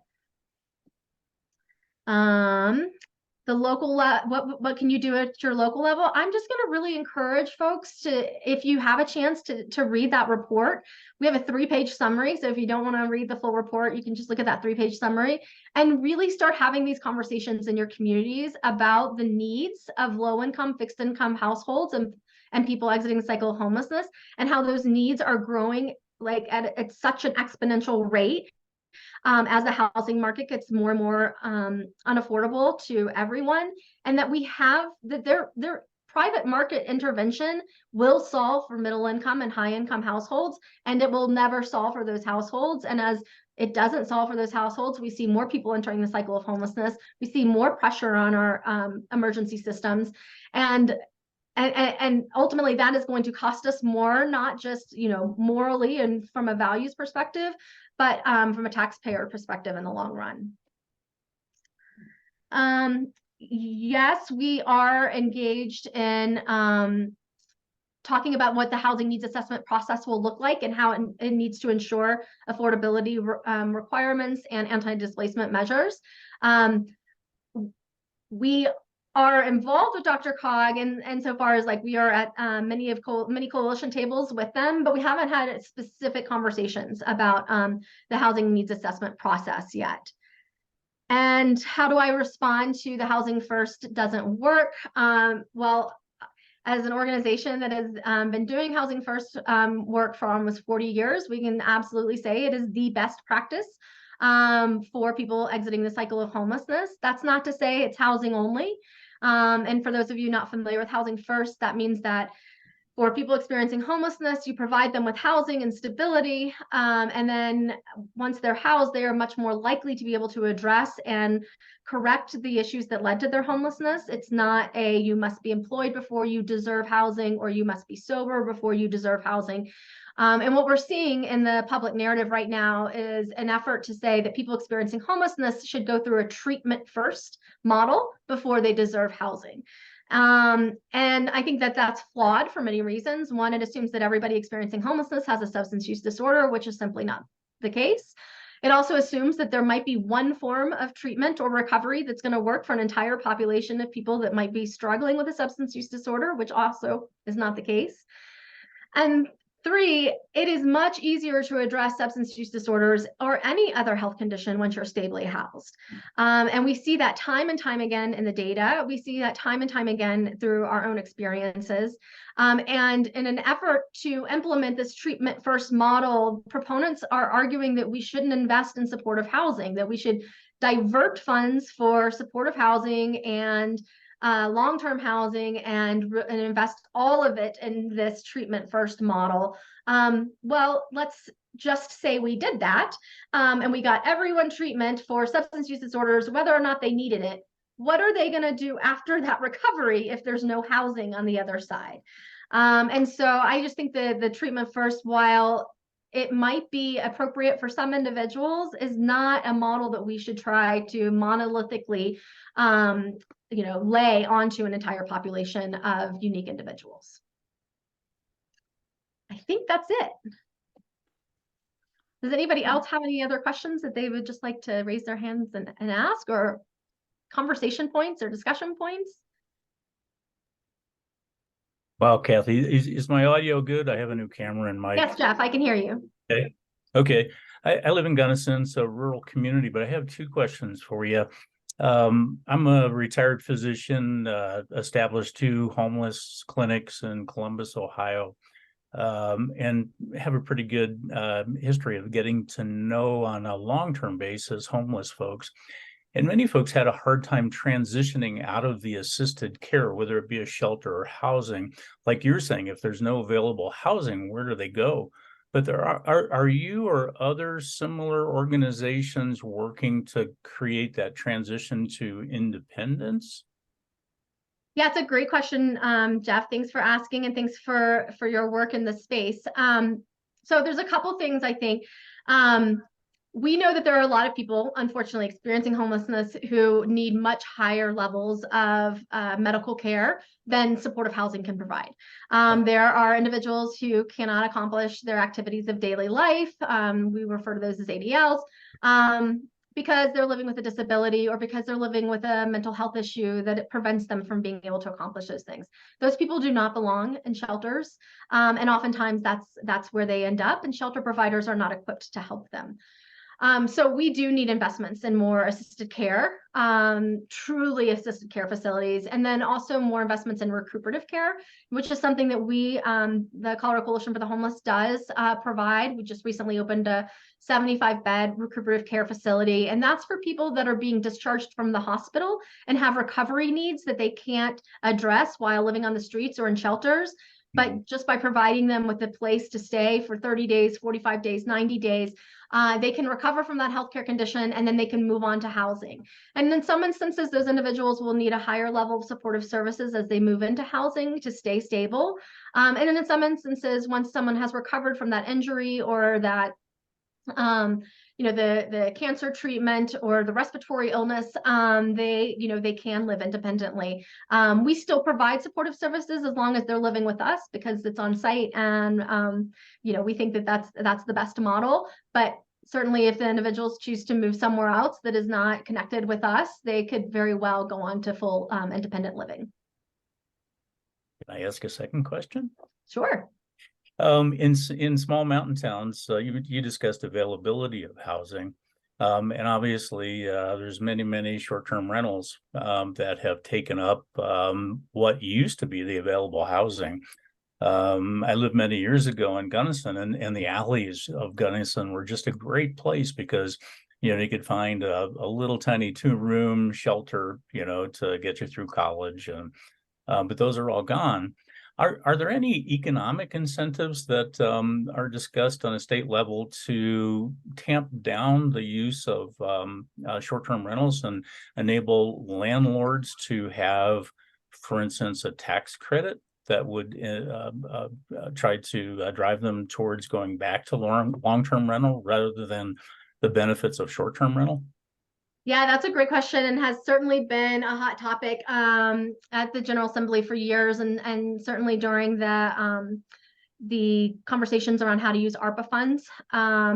The local what can you do at your local level? I'm just going to really encourage folks to, if you have a chance to read that report. We have a 3-page summary, so if you don't want to read the full report, you can just look at that 3-page summary and really start having these conversations in your communities about the needs of low income, fixed income households and people exiting the cycle of homelessness, and how those needs are growing like at such an exponential rate. As the housing market gets more and more unaffordable to everyone, and that we have that their private market intervention will solve for middle income and high income households, and it will never solve for those households. And as it doesn't solve for those households, we see more people entering the cycle of homelessness. We see more pressure on our emergency systems, and ultimately that is going to cost us more, not just morally and from a values perspective, but from a taxpayer perspective in the long run. Yes, we are engaged in talking about what the housing needs assessment process will look like and how it needs to ensure affordability requirements and anti-displacement measures. We are involved with DRCOG and so far as like we are at many coalition tables with them, but we haven't had specific conversations about the housing needs assessment process yet. And how do I respond to the housing first doesn't work? Well, as an organization that has been doing housing first work for almost 40 years, we can absolutely say it is the best practice for people exiting the cycle of homelessness. That's not to say it's housing only. And for those of you not familiar with housing first, that means that for people experiencing homelessness, you provide them with housing and stability. And then once they're housed, they are much more likely to be able to address and correct the issues that led to their homelessness. It's not a you must be employed before you deserve housing, or you must be sober before you deserve housing. And what we're seeing in the public narrative right now is an effort to say that people experiencing homelessness should go through a treatment first model before they deserve housing. And I think that that's flawed for many reasons. One, it assumes that everybody experiencing homelessness has a substance use disorder, which is simply not the case. It also assumes that there might be one form of treatment or recovery that's going to work for an entire population of people that might be struggling with a substance use disorder, which also is not the case. And 3, it is much easier to address substance use disorders or any other health condition once you're stably housed. And we see that time and time again in the data. We see that time and time again through our own experiences. And in an effort to implement this treatment first model, proponents are arguing that we shouldn't invest in supportive housing, that we should divert funds for supportive housing and long-term housing and invest all of it in this treatment first model. Well, let's just say we did that and we got everyone treatment for substance use disorders, whether or not they needed it. What are they going to do after that recovery if there's no housing on the other side? And so I just think the treatment first, while it might be appropriate for some individuals, is not a model that we should try to monolithically lay onto an entire population of unique individuals. I think that's it. Does anybody else have any other questions that they would just like to raise their hands and ask, or conversation points or discussion points? Wow, Cathy, is my audio good? I have a new camera and mic. Yes, Jeff, I can hear you. Okay. Okay. I live in Gunnison, so rural community, but I have two questions for you. I'm a retired physician, established 2 homeless clinics in Columbus, Ohio, and have a pretty good history of getting to know on a long-term basis homeless folks. And many folks had a hard time transitioning out of the assisted care, whether it be a shelter or housing. Like you're saying, if there's no available housing, where do they go? But there are you or other similar organizations working to create that transition to independence? Yeah, it's a great question, Jeff. Thanks for asking, and thanks for your work in this space. So there's a couple things I think. We know that there are a lot of people, unfortunately, experiencing homelessness who need much higher levels of medical care than supportive housing can provide. There are individuals who cannot accomplish their activities of daily life. We refer to those as ADLs. Because they're living with a disability or because they're living with a mental health issue that it prevents them from being able to accomplish those things. Those people do not belong in shelters. And oftentimes that's where they end up, and shelter providers are not equipped to help them. So we do need investments in more assisted care, truly assisted care facilities, and then also more investments in recuperative care, which is something that we, the Colorado Coalition for the Homeless, does provide. We just recently opened a 75-bed recuperative care facility, and that's for people that are being discharged from the hospital and have recovery needs that they can't address while living on the streets or in shelters. But just by providing them with a place to stay for 30 days, 45 days, 90 days, they can recover from that healthcare condition, and then they can move on to housing. And in some instances, those individuals will need a higher level of supportive services as they move into housing to stay stable. And then in some instances, once someone has recovered from that injury or that the cancer treatment or the respiratory illness, they can live independently. We still provide supportive services as long as they're living with us because it's on site, and we think that that's the best model. But certainly if the individuals choose to move somewhere else that is not connected with us, they could very well go on to full independent living. Can I ask a second question? Sure. In small mountain towns, you discussed availability of housing, and obviously there's many short-term rentals that have taken up what used to be the available housing. I lived many years ago in Gunnison, and the alleys of Gunnison were just a great place because you could find a little tiny 2-room shelter to get you through college, and but those are all gone. Are there any economic incentives that are discussed on a state level to tamp down the use of short-term rentals and enable landlords to have, for instance, a tax credit that would try to drive them towards going back to long-term rental rather than the benefits of short-term rental? Yeah, that's a great question, and has certainly been a hot topic at the General Assembly for years, and certainly during the conversations around how to use ARPA funds,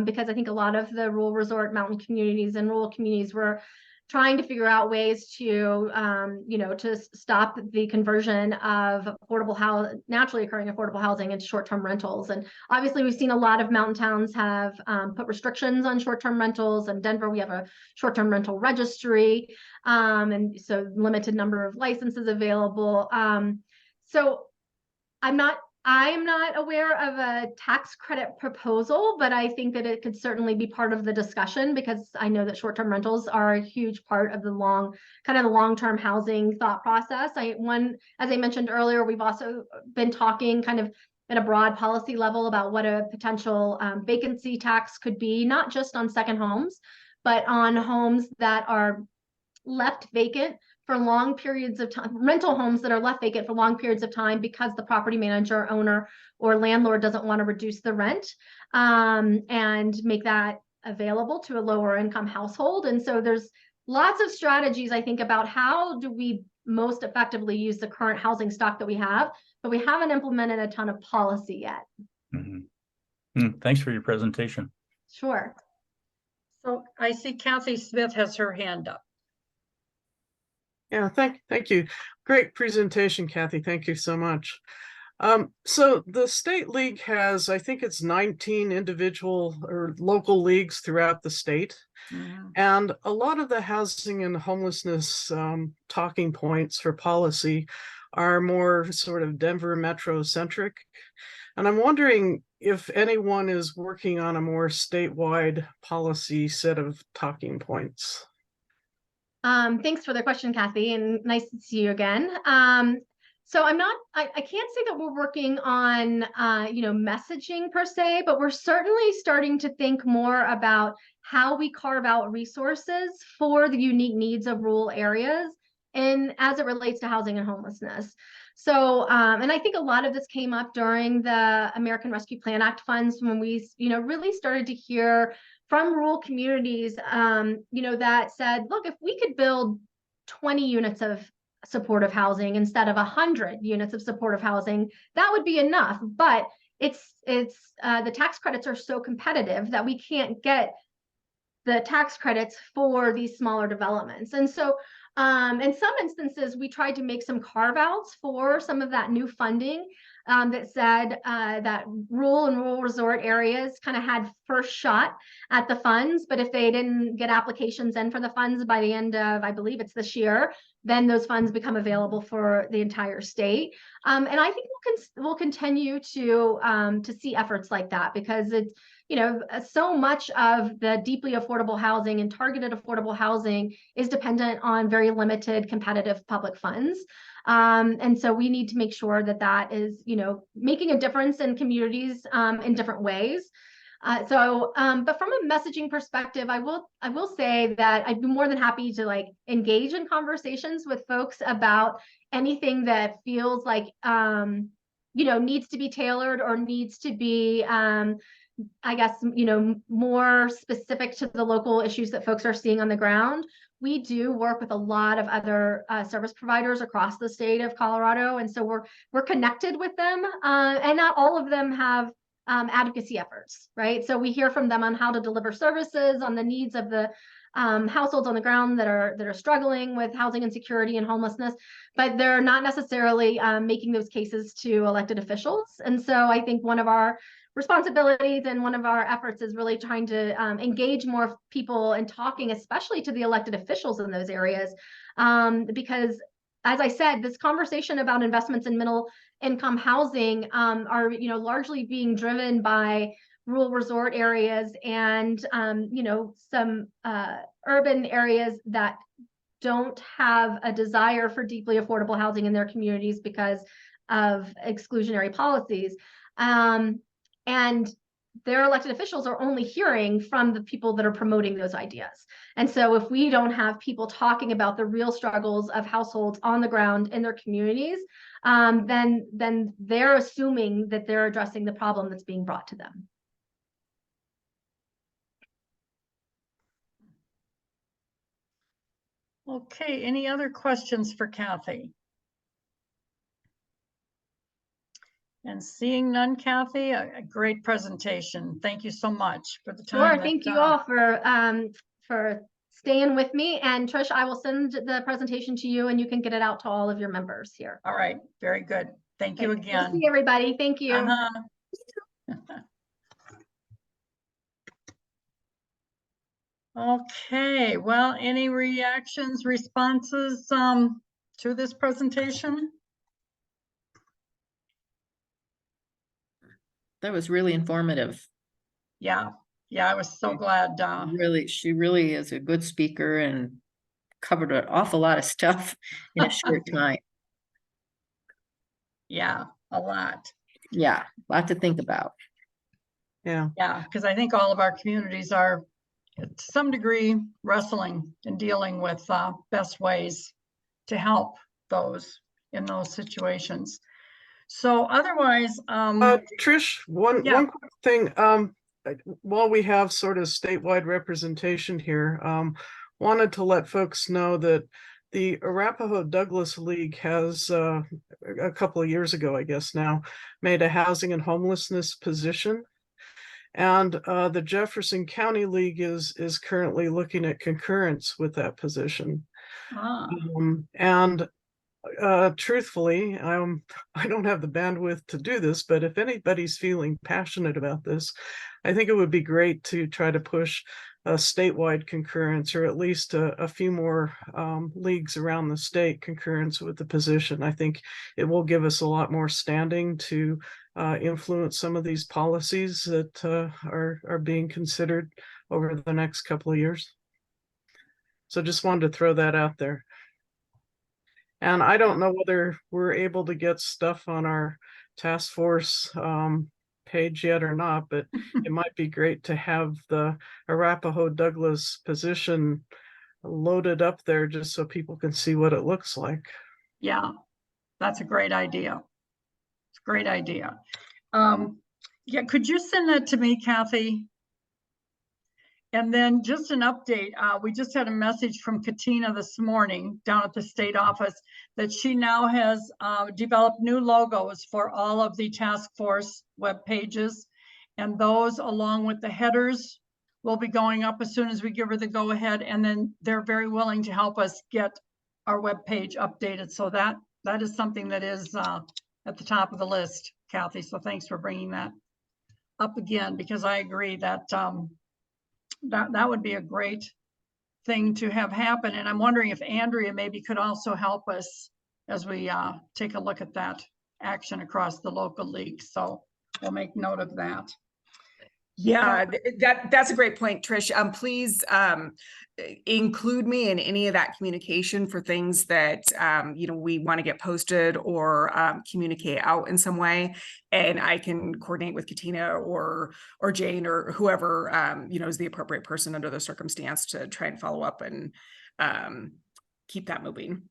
because I think a lot of the rural resort mountain communities and rural communities were trying to figure out ways to, to stop the conversion of naturally occurring affordable housing into short-term rentals. And obviously, we've seen a lot of mountain towns have put restrictions on short-term rentals. In Denver, we have a short-term rental registry, and so limited number of licenses available. So I'm not aware of a tax credit proposal, but I think that it could certainly be part of the discussion because I know that short-term rentals are a huge part of the long-term housing thought process. As I mentioned earlier, we've also been talking kind of at a broad policy level about what a potential vacancy tax could be, not just on second homes, but on homes that are left vacant for long periods of time, rental homes that are left vacant for long periods of time because the property manager, owner, or landlord doesn't want to reduce the rent and make that available to a lower income household. And so there's lots of strategies, I think, about how do we most effectively use the current housing stock that we have, but we haven't implemented a ton of policy yet. Thanks for your presentation. Sure. So I see Cathy Smith has her hand up. Yeah, thank you. Great presentation, Cathy. Thank you so much. So the state league has, I think it's 19 individual or local leagues throughout the state. And a lot of the housing and homelessness talking points for policy are more sort of Denver metro centric. And I'm wondering if anyone is working on a more statewide policy set of talking points. Thanks for the question, Cathy, and nice to see you again. So I can't say that we're working on, messaging per se, but we're certainly starting to think more about how we carve out resources for the unique needs of rural areas and as it relates to housing and homelessness. So, and I think a lot of this came up during the American Rescue Plan Act funds when we, really started to hear from rural communities, that said, look, if we could build 20 units of supportive housing instead of 100 units of supportive housing, that would be enough. But it's the tax credits are so competitive that we can't get the tax credits for these smaller developments. And so in some instances, we tried to make some carve outs for some of that new funding that said that rural and rural resort areas kind of had first shot at the funds. But if they didn't get applications in for the funds by the end of, I believe it's this year, then those funds become available for the entire state. And I think we'll continue to see efforts like that, because it's, so much of the deeply affordable housing and targeted affordable housing is dependent on very limited competitive public funds. And so we need to make sure that that is, making a difference in communities in different ways. But from a messaging perspective, I will say that I'd be more than happy to engage in conversations with folks about anything that feels like, needs to be tailored or needs to be, I guess, more specific to the local issues that folks are seeing on the ground. We do work with a lot of other service providers across the state of Colorado. And so we're connected with them, and not all of them have advocacy efforts, right? So we hear from them on how to deliver services, on the needs of the households on the ground that are struggling with housing insecurity and homelessness, but they're not necessarily making those cases to elected officials. And so I think one of our responsibilities and one of our efforts is really trying to engage more people and talking, especially to the elected officials in those areas, because as I said, this conversation about investments in middle income housing are largely being driven by rural resort areas and some urban areas that don't have a desire for deeply affordable housing in their communities because of exclusionary policies. And their elected officials are only hearing from the people that are promoting those ideas. And so if we don't have people talking about the real struggles of households on the ground in their communities, then they're assuming that they're addressing the problem that's being brought to them. Okay, any other questions for Cathy? And seeing none, Cathy, a great presentation. Thank you so much for the time. Sure, thank you all for staying with me. And Trish, I will send the presentation to you and you can get it out to all of your members here. All right, very good. Thank you again. See everybody. Thank you. Okay, well, any reactions, responses to this presentation? That was really informative. Yeah, I was so glad. She really is a good speaker and covered an awful lot of stuff in a short time. Yeah, a lot. Yeah, a lot to think about. Yeah, because I think all of our communities are, to some degree, wrestling and dealing with best ways to help those in those situations. So otherwise, Trish, one quick thing. While we have sort of statewide representation here, wanted to let folks know that the Arapahoe Douglas League has, a couple of years ago, I guess now, made a housing and homelessness position. And the Jefferson County League is currently looking at concurrence with that position. Ah, And truthfully, I don't have the bandwidth to do this, but if anybody's feeling passionate about this, I think it would be great to try to push a statewide concurrence, or at least a few more leagues around the state concurrence with the position. I think it will give us a lot more standing to influence some of these policies that are being considered over the next couple of years. So just wanted to throw that out there. And I don't know whether we're able to get stuff on our task force page yet or not, but it might be great to have the Arapahoe Douglas position loaded up there just so people can see what it looks like. yeah, that's a great idea. It's a great idea. Yeah, could you send that to me, Cathy? And then just an update, we just had a message from Katina this morning down at the state office that she now has developed new logos for all of the task force web pages. And those, along with the headers, will be going up as soon as we give her the go ahead. And then they're very willing to help us get our web page updated. So that is something that is at the top of the list, Cathy. So thanks for bringing that up again, because I agree that that would be a great thing to have happen. And I'm wondering if Andrea maybe could also help us as we take a look at that action across the local league. So we'll make note of that. Yeah, that's a great point, Trish. Please include me in any of that communication for things that we want to get posted or communicate out in some way, and I can coordinate with Katina or Jane or whoever is the appropriate person under the circumstance to try and follow up and keep that moving.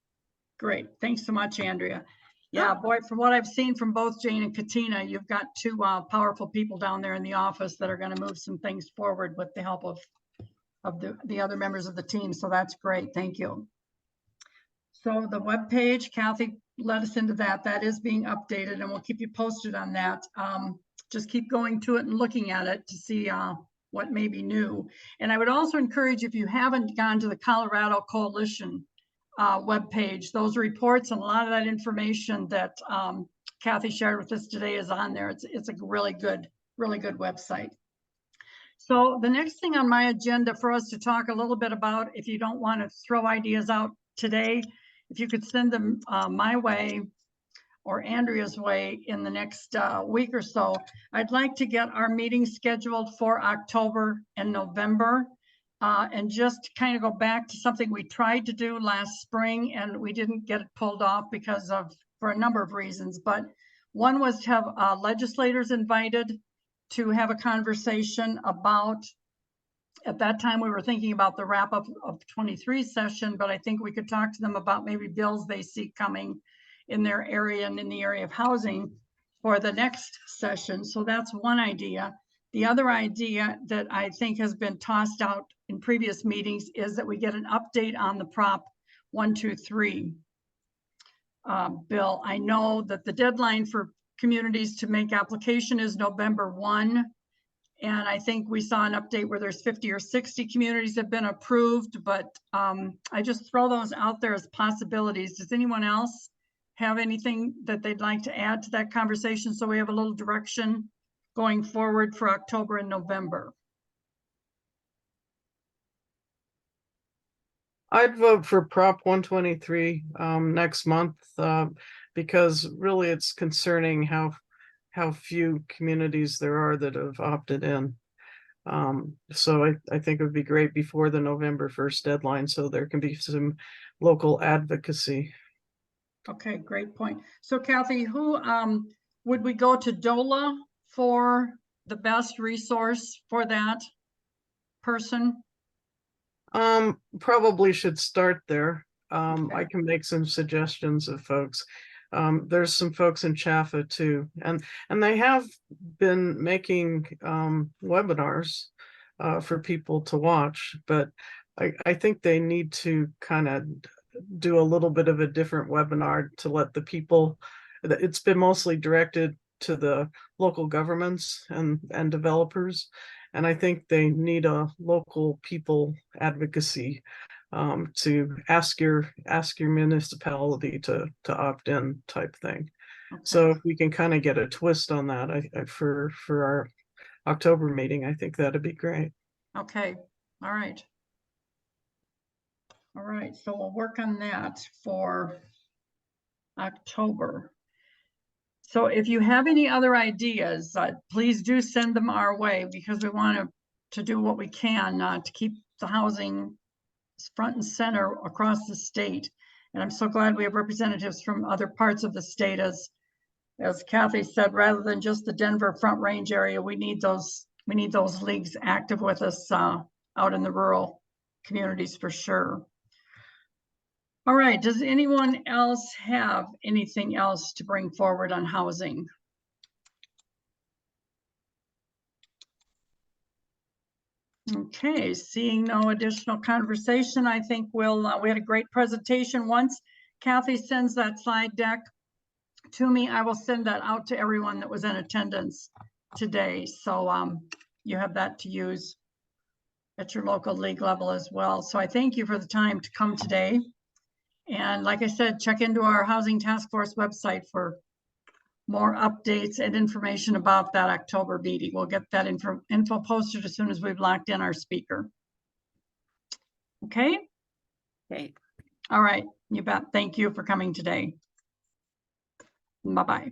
Great, thanks so much, Andrea. Yeah, boy, from what I've seen from both Jane and Katina, you've got two powerful people down there in the office that are going to move some things forward with the help of the other members of the team. So that's great. Thank you. So the webpage, Cathy led us into that. That is being updated, and we'll keep you posted on that. Just keep going to it and looking at it to see what may be new. And I would also encourage, if you haven't gone to the Colorado Coalition webpage, those reports and a lot of that information that Cathy shared with us today is on there. It's a really good website. So the next thing on my agenda for us to talk a little bit about, if you don't want to throw ideas out today, if you could send them my way or Andrea's way in the next week or so, I'd like to get our meeting scheduled for October and November. And just kind of go back to something we tried to do last spring and we didn't get it pulled off for a number of reasons. But one was to have legislators invited to have a conversation about, at that time we were thinking about the wrap up of 23 session, but I think we could talk to them about maybe bills they see coming in their area and in the area of housing for the next session. So that's one idea. The other idea that I think has been tossed out in previous meetings is that we get an update on the Prop 123 bill. I know that the deadline for communities to make application is November 1. And I think we saw an update where there's 50 or 60 communities have been approved, but I just throw those out there as possibilities. Does anyone else have anything that they'd like to add to that conversation so we have a little direction going forward for October and November? I'd vote for Prop 123 next month because really it's concerning how few communities there are that have opted in. So I think it would be great before the November 1st deadline so there can be some local advocacy. Okay, great point. So Cathy, who would we go to DOLA for the best resource for that person? Probably should start there. Okay. I can make some suggestions of folks. There's some folks in Chaffaa too, and they have been making webinars for people to watch, but I think they need to kind of do a little bit of a different webinar to let the people, it's been mostly directed to the local governments and developers. And I think they need a local people advocacy to ask your municipality to opt in type thing. Okay. So if we can kind of get a twist on that, for our October meeting, I think that'd be great. Okay, all right. All right, so we'll work on that for October. So if you have any other ideas, please do send them our way, because we want to do what we can to keep the housing front and center across the state. And I'm so glad we have representatives from other parts of the state. As Cathy said, rather than just the Denver Front Range area, we need those leagues active with us out in the rural communities for sure. All right, does anyone else have anything else to bring forward on housing? Okay, seeing no additional conversation, I think we had a great presentation. Once Cathy sends that slide deck to me, I will send that out to everyone that was in attendance today. So you have that to use at your local league level as well. So I thank you for the time to come today. And like I said, check into our Housing Task Force website for more updates and information about that October meeting. We'll get that info posted as soon as we've locked in our speaker. Okay? Okay. All right, you bet. Thank you for coming today. Bye-bye.